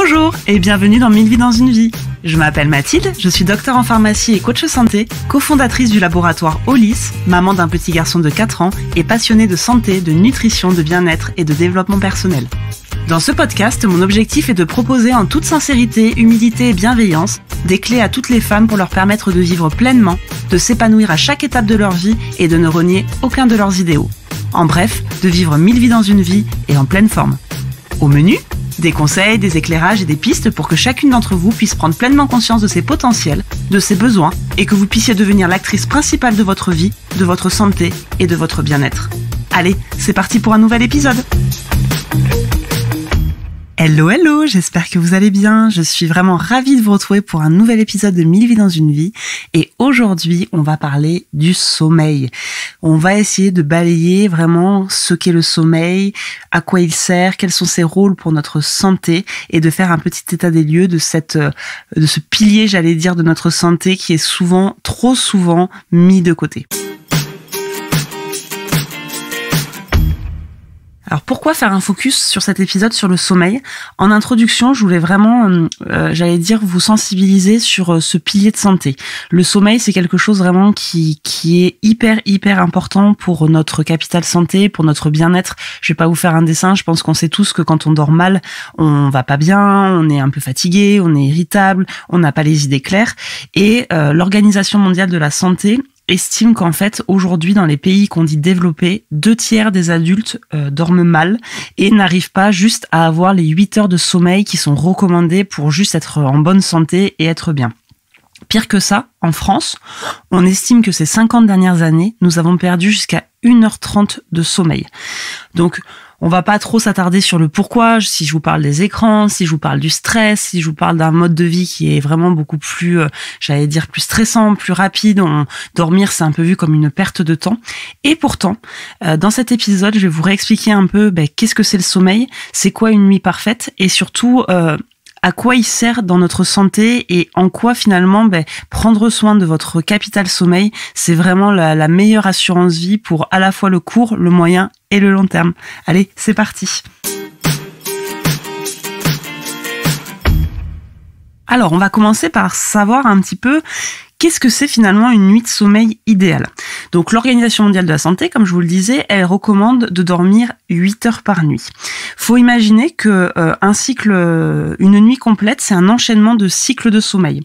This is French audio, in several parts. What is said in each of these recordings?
Bonjour et bienvenue dans 1000 vies dans une vie. Je m'appelle Mathilde, je suis docteure en pharmacie et coach santé, cofondatrice du laboratoire Olis, maman d'un petit garçon de 4 ans et passionnée de santé, de nutrition, de bien-être et de développement personnel. Dans ce podcast, mon objectif est de proposer en toute sincérité, humilité et bienveillance des clés à toutes les femmes pour leur permettre de vivre pleinement, de s'épanouir à chaque étape de leur vie et de ne renier aucun de leurs idéaux. En bref, de vivre 1000 vies dans une vie et en pleine forme. Au menu, des conseils, des éclairages et des pistes pour que chacune d'entre vous puisse prendre pleinement conscience de ses potentiels, de ses besoins et que vous puissiez devenir l'actrice principale de votre vie, de votre santé et de votre bien-être. Allez, c'est parti pour un nouvel épisode. Hello, j'espère que vous allez bien. Je suis vraiment ravie de vous retrouver pour un nouvel épisode de 1000 vies dans une vie. Et aujourd'hui, on va parler du sommeil. On va essayer de balayer vraiment ce qu'est le sommeil, à quoi il sert, quels sont ses rôles pour notre santé et de faire un petit état des lieux de ce pilier, j'allais dire, de notre santé qui est trop souvent mis de côté. Alors pourquoi faire un focus sur cet épisode sur le sommeil ? En introduction, je voulais vraiment, vous sensibiliser sur ce pilier de santé. Le sommeil, c'est quelque chose vraiment qui est hyper important pour notre capital santé, pour notre bien-être. Je vais pas vous faire un dessin, je pense qu'on sait tous que quand on dort mal, on va pas bien, on est un peu fatigué, on est irritable, on n'a pas les idées claires. Et l'Organisation mondiale de la santé estime qu'en fait, aujourd'hui, dans les pays qu'on dit développés, 2/3 des adultes dorment mal et n'arrivent pas juste à avoir les 8 heures de sommeil qui sont recommandées pour juste être en bonne santé et être bien. Pire que ça, en France, on estime que ces 50 dernières années, nous avons perdu jusqu'à 1h30 de sommeil. Donc, on va pas trop s'attarder sur le pourquoi, si je vous parle des écrans, si je vous parle du stress, si je vous parle d'un mode de vie qui est vraiment beaucoup plus, plus stressant, plus rapide. Dormir, c'est un peu vu comme une perte de temps. Et pourtant, dans cet épisode, je vais vous réexpliquer un peu qu'est-ce que c'est le sommeil, c'est quoi une nuit parfaite et surtout à quoi il sert dans notre santé et en quoi finalement prendre soin de votre capital sommeil, c'est vraiment la meilleure assurance vie pour à la fois le court, le moyen et le long terme. Allez, c'est parti. Alors, on va commencer par savoir un petit peu qu'est-ce que c'est finalement une nuit de sommeil idéale. Donc l'Organisation mondiale de la santé, comme je vous le disais, elle recommande de dormir 8 heures par nuit. Faut imaginer que une nuit complète, c'est un enchaînement de cycles de sommeil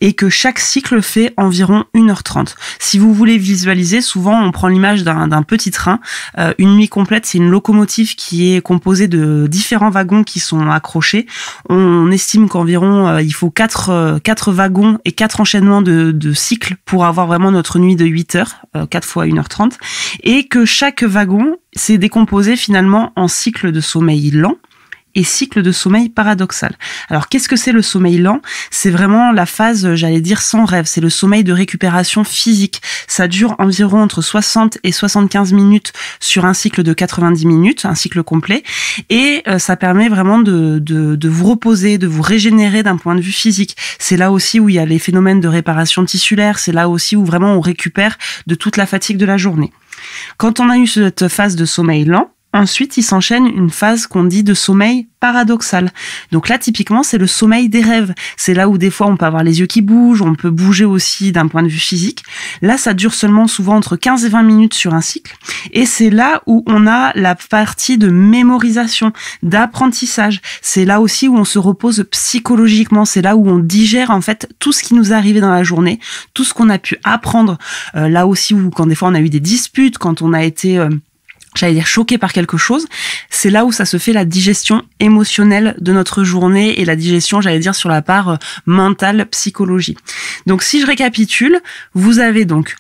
et que chaque cycle fait environ 1h30. Si vous voulez visualiser, souvent on prend l'image d'un petit train. Une nuit complète, c'est une locomotive qui est composée de différents wagons qui sont accrochés. On estime qu'environ il faut 4 wagons et 4 enchaînements de cycles pour avoir vraiment notre nuit de 8 heures, 4 fois 1h30, et que chaque wagon s'est décomposé finalement en cycle de sommeil lent et cycle de sommeil paradoxal. Alors, qu'est-ce que c'est le sommeil lent ? C'est vraiment la phase, sans rêve. C'est le sommeil de récupération physique. Ça dure environ entre 60 et 75 minutes sur un cycle de 90 minutes, un cycle complet. Et ça permet vraiment de vous reposer, de vous régénérer d'un point de vue physique. C'est là aussi où il y a les phénomènes de réparation tissulaire. C'est là aussi où vraiment on récupère de toute la fatigue de la journée. Quand on a eu cette phase de sommeil lent, ensuite, il s'enchaîne une phase qu'on dit de sommeil paradoxal. Donc là, typiquement, c'est le sommeil des rêves. C'est là où des fois, on peut avoir les yeux qui bougent, on peut bouger aussi d'un point de vue physique. Là, ça dure seulement souvent entre 15 et 20 minutes sur un cycle. Et c'est là où on a la partie de mémorisation, d'apprentissage. C'est là aussi où on se repose psychologiquement. C'est là où on digère en fait tout ce qui nous est arrivé dans la journée, tout ce qu'on a pu apprendre. Là aussi où quand des fois on a eu des disputes, quand on a été choqué par quelque chose, c'est là où ça se fait la digestion émotionnelle de notre journée et la digestion, sur la part mentale, psychologie. Donc, si je récapitule, vous avez donc,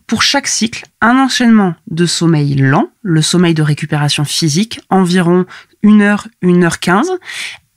pour chaque cycle, un enchaînement de sommeil lent, le sommeil de récupération physique, environ 1 heure, 1h15.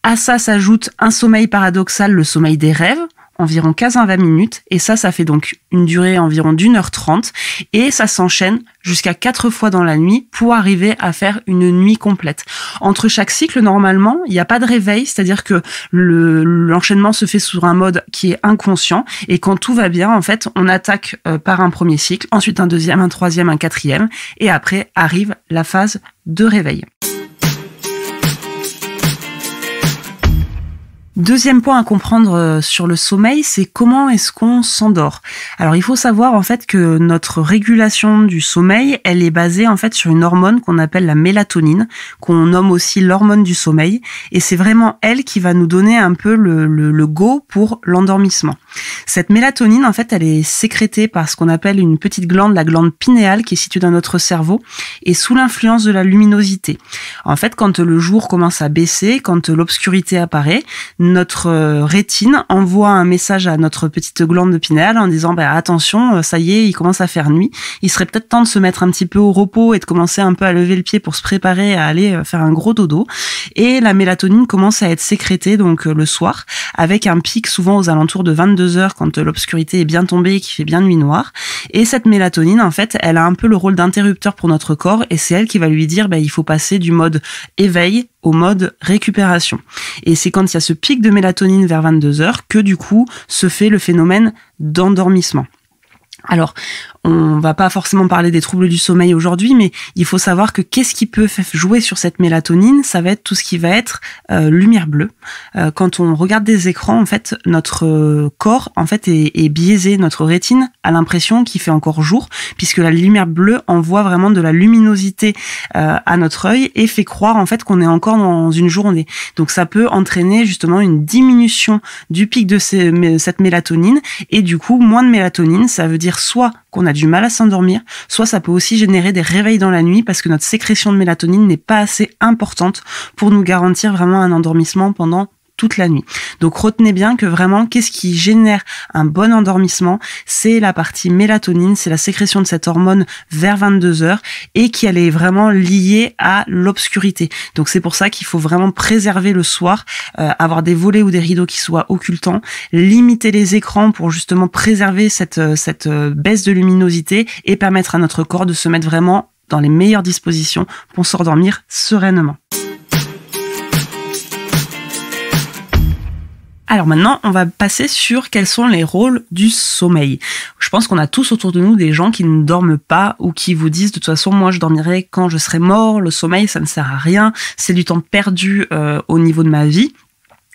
À ça s'ajoute un sommeil paradoxal, le sommeil des rêves, environ 15 à 20 minutes, et ça fait donc une durée environ d'1h30, et ça s'enchaîne jusqu'à 4 fois dans la nuit pour arriver à faire une nuit complète. Entre chaque cycle, normalement, il n'y a pas de réveil, c'est-à-dire que l'enchaînement se fait sur un mode qui est inconscient, et quand tout va bien, en fait, on attaque par un premier cycle, ensuite un deuxième, un troisième, un quatrième, et après arrive la phase de réveil. Deuxième point à comprendre sur le sommeil, c'est comment est-ce qu'on s'endort. Alors il faut savoir en fait que notre régulation du sommeil, elle est basée en fait sur une hormone qu'on appelle la mélatonine, qu'on nomme aussi l'hormone du sommeil, et c'est vraiment elle qui va nous donner un peu le go pour l'endormissement. Cette mélatonine en fait, elle est sécrétée par ce qu'on appelle une petite glande, la glande pinéale qui est située dans notre cerveau, et sous l'influence de la luminosité. En fait, quand le jour commence à baisser, quand l'obscurité apparaît, notre rétine envoie un message à notre petite glande pinéale en disant attention, ça y est, il commence à faire nuit. Il serait peut-être temps de se mettre un petit peu au repos et de commencer un peu à lever le pied pour se préparer à aller faire un gros dodo. Et la mélatonine commence à être sécrétée donc le soir, avec un pic souvent aux alentours de 22 heures quand l'obscurité est bien tombée et qu'il fait bien nuit noire. Et cette mélatonine, en fait, elle a un peu le rôle d'interrupteur pour notre corps et c'est elle qui va lui dire il faut passer du mode éveil au mode récupération. Et c'est quand il y a ce pic de mélatonine vers 22 heures que du coup se fait le phénomène d'endormissement. Alors, on va pas forcément parler des troubles du sommeil aujourd'hui, mais il faut savoir que qu'est-ce qui peut jouer sur cette mélatonine? Ça va être tout ce qui va être lumière bleue. Quand on regarde des écrans, en fait, notre corps en fait est biaisé. Notre rétine a l'impression qu'il fait encore jour, puisque la lumière bleue envoie vraiment de la luminosité à notre œil et fait croire en fait qu'on est encore dans une journée. Donc ça peut entraîner justement une diminution du pic de cette mélatonine et du coup moins de mélatonine. Ça veut dire soit qu'on a du mal à s'endormir, soit ça peut aussi générer des réveils dans la nuit parce que notre sécrétion de mélatonine n'est pas assez importante pour nous garantir vraiment un endormissement pendant toute la nuit. Donc retenez bien que vraiment, qu'est-ce qui génère un bon endormissement? C'est la partie mélatonine, c'est la sécrétion de cette hormone vers 22 heures et qui elle est vraiment liée à l'obscurité. Donc c'est pour ça qu'il faut vraiment préserver le soir, avoir des volets ou des rideaux qui soient occultants, limiter les écrans pour justement préserver cette baisse de luminosité et permettre à notre corps de se mettre vraiment dans les meilleures dispositions pour s'endormir sereinement. Alors maintenant, on va passer sur quels sont les rôles du sommeil. Je pense qu'on a tous autour de nous des gens qui ne dorment pas ou qui vous disent de toute façon, moi je dormirai quand je serai mort, le sommeil ça ne sert à rien, c'est du temps perdu au niveau de ma vie.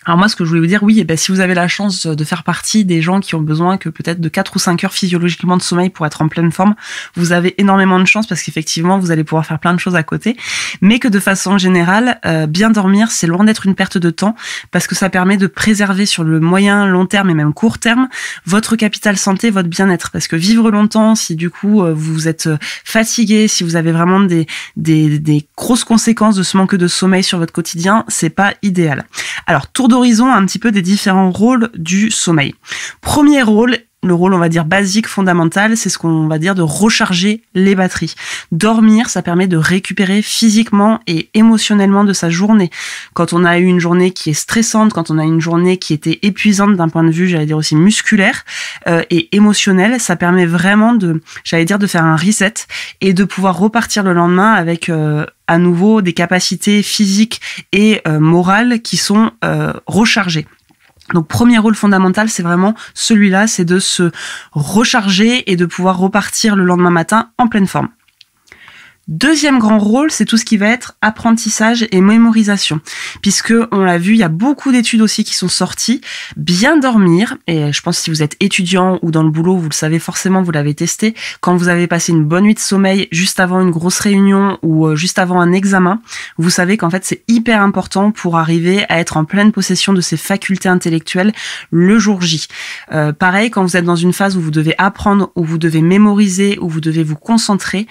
Alors moi, ce que je voulais vous dire, oui, si vous avez la chance de faire partie des gens qui ont besoin que peut-être de 4 ou 5 heures physiologiquement de sommeil pour être en pleine forme, vous avez énormément de chance parce qu'effectivement, vous allez pouvoir faire plein de choses à côté. Mais que de façon générale, bien dormir, c'est loin d'être une perte de temps parce que ça permet de préserver sur le moyen, long terme et même court terme votre capital santé, votre bien-être. Parce que vivre longtemps, si du coup vous êtes fatigué, si vous avez vraiment des grosses conséquences de ce manque de sommeil sur votre quotidien, c'est pas idéal. Alors, tour d'horizon un petit peu des différents rôles du sommeil. Premier rôle, le rôle, on va dire, basique, fondamental, c'est ce qu'on va dire de recharger les batteries. Dormir, ça permet de récupérer physiquement et émotionnellement de sa journée. Quand on a eu une journée qui est stressante, quand on a une journée qui était épuisante d'un point de vue, j'allais dire aussi musculaire et émotionnel, ça permet vraiment de faire un reset et de pouvoir repartir le lendemain avec à nouveau des capacités physiques et morales qui sont rechargées. Donc, premier rôle fondamental, c'est vraiment celui-là, c'est de se recharger et de pouvoir repartir le lendemain matin en pleine forme. Deuxième grand rôle, c'est tout ce qui va être apprentissage et mémorisation. Puisque, on l'a vu, il y a beaucoup d'études aussi qui sont sorties. Bien dormir, et je pense que si vous êtes étudiant ou dans le boulot, vous le savez forcément, vous l'avez testé, quand vous avez passé une bonne nuit de sommeil juste avant une grosse réunion ou juste avant un examen, vous savez qu'en fait, c'est hyper important pour arriver à être en pleine possession de ses facultés intellectuelles le jour J. Pareil, quand vous êtes dans une phase où vous devez apprendre, où vous devez mémoriser, où vous devez vous concentrer,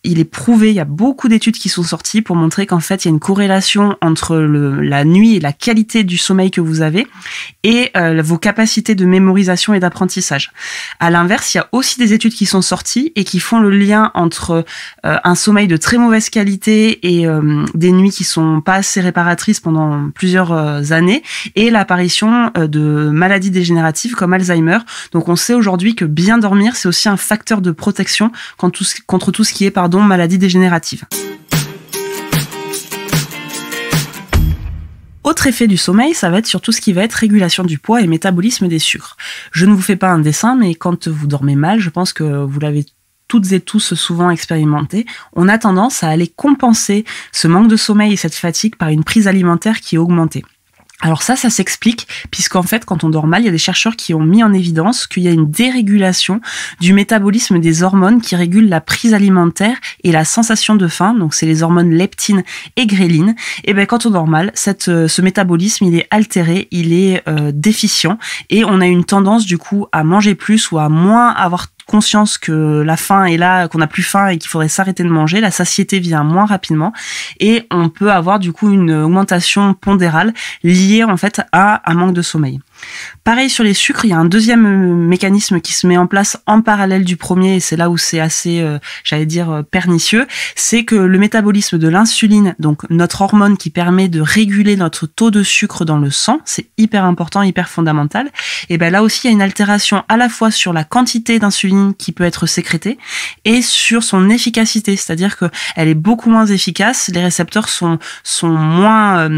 il est prouvé, il y a beaucoup d'études qui sont sorties pour montrer qu'en fait, il y a une corrélation entre la nuit et la qualité du sommeil que vous avez et vos capacités de mémorisation et d'apprentissage. À l'inverse, il y a aussi des études qui sont sorties et qui font le lien entre un sommeil de très mauvaise qualité et des nuits qui sont pas assez réparatrices pendant plusieurs années et l'apparition de maladies dégénératives comme Alzheimer. Donc, on sait aujourd'hui que bien dormir, c'est aussi un facteur de protection contre tout ce qui est, maladie dégénérative. Autre effet du sommeil, ça va être sur tout ce qui va être régulation du poids et métabolisme des sucres. Je ne vous fais pas un dessin, mais quand vous dormez mal, je pense que vous l'avez toutes et tous souvent expérimenté, on a tendance à aller compenser ce manque de sommeil et cette fatigue par une prise alimentaire qui est augmentée. Alors ça s'explique puisqu'en fait, quand on dort mal, il y a des chercheurs qui ont mis en évidence qu'il y a une dérégulation du métabolisme des hormones qui régulent la prise alimentaire et la sensation de faim. Donc c'est les hormones leptine et gréline. Et ben quand on dort mal, ce métabolisme il est altéré, il est déficient et on a une tendance du coup à manger plus ou à moins avoir conscience que la faim est là, qu'on n'a plus faim et qu'il faudrait s'arrêter de manger, la satiété vient moins rapidement et on peut avoir du coup une augmentation pondérale liée en fait à un manque de sommeil. Pareil sur les sucres, il y a un deuxième mécanisme qui se met en place en parallèle du premier et c'est là où c'est assez, pernicieux, c'est que le métabolisme de l'insuline, donc notre hormone qui permet de réguler notre taux de sucre dans le sang, c'est hyper important, hyper fondamental, et ben là aussi il y a une altération à la fois sur la quantité d'insuline qui peut être sécrétée et sur son efficacité, c'est-à-dire que elle est beaucoup moins efficace, les récepteurs sont moins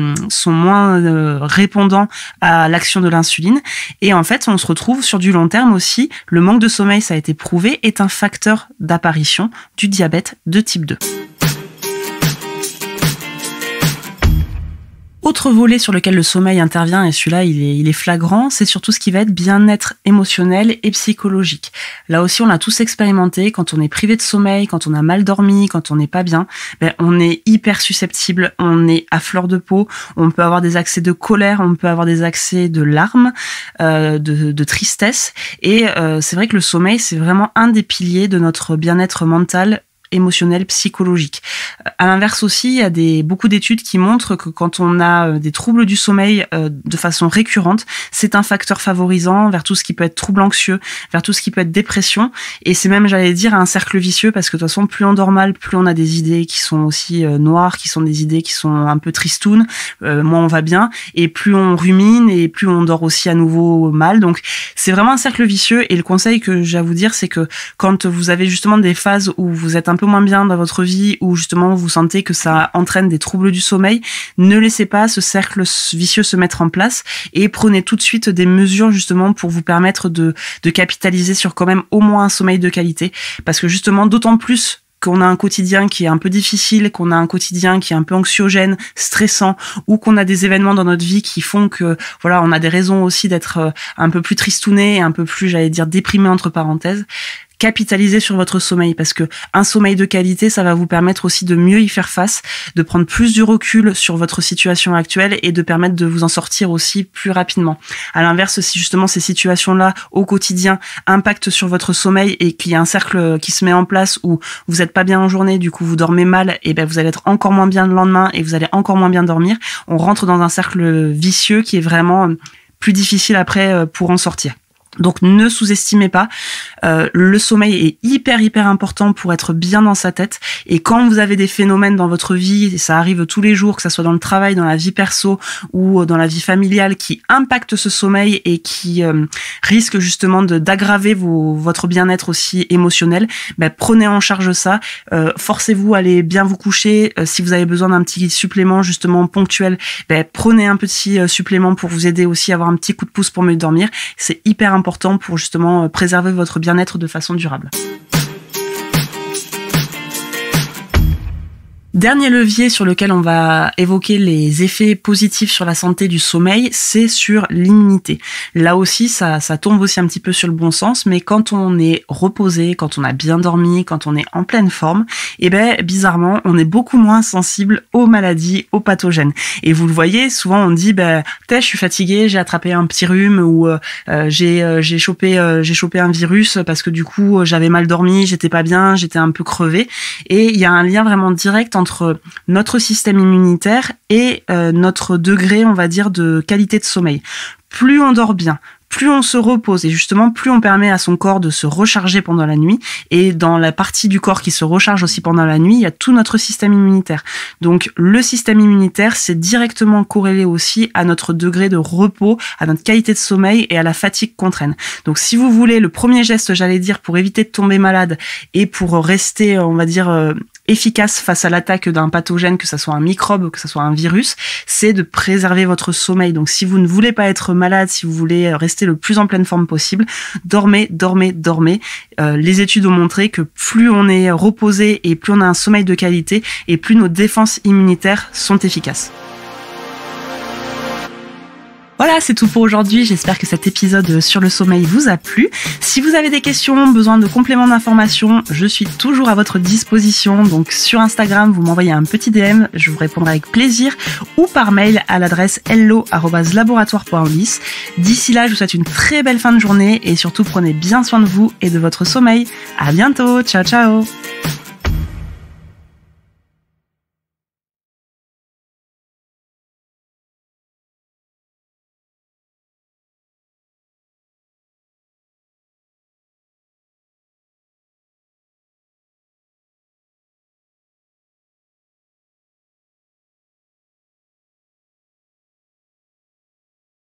répondants à l'action de l'insuline. Et en fait, on se retrouve sur du long terme aussi. Le manque de sommeil, ça a été prouvé, est un facteur d'apparition du diabète de type 2. Autre volet sur lequel le sommeil intervient, et celui-là il est flagrant, c'est surtout ce qui va être bien-être émotionnel et psychologique. Là aussi on l'a tous expérimenté, quand on est privé de sommeil, quand on a mal dormi, quand on n'est pas bien, on est hyper susceptible, on est à fleur de peau, on peut avoir des accès de colère, on peut avoir des accès de larmes, de tristesse, et c'est vrai que le sommeil c'est vraiment un des piliers de notre bien-être mental, émotionnel, psychologique. À l'inverse aussi, il y a beaucoup d'études qui montrent que quand on a des troubles du sommeil de façon récurrente, c'est un facteur favorisant vers tout ce qui peut être trouble anxieux, vers tout ce qui peut être dépression. Et c'est même, j'allais dire, un cercle vicieux parce que de toute façon, plus on dort mal, plus on a des idées qui sont aussi noires, qui sont des idées qui sont un peu tristounes, moins on va bien. Et plus on rumine et plus on dort aussi à nouveau mal. Donc, c'est vraiment un cercle vicieux. Et le conseil que j'ai à vous dire, c'est que quand vous avez justement des phases où vous êtes un peu moins bien dans votre vie, où justement vous sentez que ça entraîne des troubles du sommeil, ne laissez pas ce cercle vicieux se mettre en place et prenez tout de suite des mesures justement pour vous permettre de capitaliser sur quand même au moins un sommeil de qualité, parce que justement d'autant plus qu'on a un quotidien qui est un peu difficile, qu'on a un quotidien qui est un peu anxiogène, stressant, ou qu'on a des événements dans notre vie qui font que, voilà, on a des raisons aussi d'être un peu plus tristouné et un peu plus, j'allais dire, déprimé entre parenthèses. Capitalisez sur votre sommeil parce que un sommeil de qualité, ça va vous permettre aussi de mieux y faire face, de prendre plus du recul sur votre situation actuelle et de permettre de vous en sortir aussi plus rapidement. À l'inverse, si justement ces situations-là au quotidien impactent sur votre sommeil et qu'il y a un cercle qui se met en place où vous n'êtes pas bien en journée, du coup vous dormez mal, et ben vous allez être encore moins bien le lendemain et vous allez encore moins bien dormir. On rentre dans un cercle vicieux qui est vraiment plus difficile après pour en sortir. Donc ne sous-estimez pas, le sommeil est hyper important pour être bien dans sa tête, et quand vous avez des phénomènes dans votre vie, et ça arrive tous les jours, que ça soit dans le travail, dans la vie perso ou dans la vie familiale, qui impactent ce sommeil et qui risquent justement d'aggraver votre bien-être aussi émotionnel, prenez en charge ça, forcez-vous à aller bien vous coucher, si vous avez besoin d'un petit supplément justement ponctuel, prenez un petit supplément pour vous aider aussi à avoir un petit coup de pouce pour mieux dormir, c'est hyper important pour justement préserver votre bien-être de façon durable. Dernier levier sur lequel on va évoquer les effets positifs sur la santé du sommeil, c'est sur l'immunité. Là aussi, ça tombe aussi un petit peu sur le bon sens, mais quand on est reposé, quand on a bien dormi, quand on est en pleine forme, bizarrement, on est beaucoup moins sensible aux maladies, aux pathogènes. Et vous le voyez, souvent on dit, je suis fatigué, j'ai attrapé un petit rhume ou j'ai chopé un virus parce que du coup j'avais mal dormi, j'étais pas bien, j'étais un peu crevé. Et il y a un lien vraiment direct entre notre système immunitaire et notre degré, on va dire, de qualité de sommeil. Plus on dort bien, plus on se repose et justement plus on permet à son corps de se recharger pendant la nuit, et dans la partie du corps qui se recharge aussi pendant la nuit, il y a tout notre système immunitaire. Donc le système immunitaire, c'est directement corrélé aussi à notre degré de repos, à notre qualité de sommeil et à la fatigue qu'on traîne. Donc si vous voulez, le premier geste, j'allais dire, pour éviter de tomber malade et pour rester, on va dire, efficace face à l'attaque d'un pathogène, que ça soit un microbe ou que ça soit un virus, c'est de préserver votre sommeil. Donc si vous ne voulez pas être malade, si vous voulez rester le plus en pleine forme possible, dormez. Les études ont montré que plus on est reposé et plus on a un sommeil de qualité, et plus nos défenses immunitaires sont efficaces. Voilà, c'est tout pour aujourd'hui. J'espère que cet épisode sur le sommeil vous a plu. Si vous avez des questions, besoin de compléments d'information, je suis toujours à votre disposition. Donc sur Instagram, vous m'envoyez un petit DM, je vous répondrai avec plaisir, ou par mail à l'adresse hello@laboratoire.ulysse. D'ici là, je vous souhaite une très belle fin de journée et surtout prenez bien soin de vous et de votre sommeil. À bientôt, ciao ciao.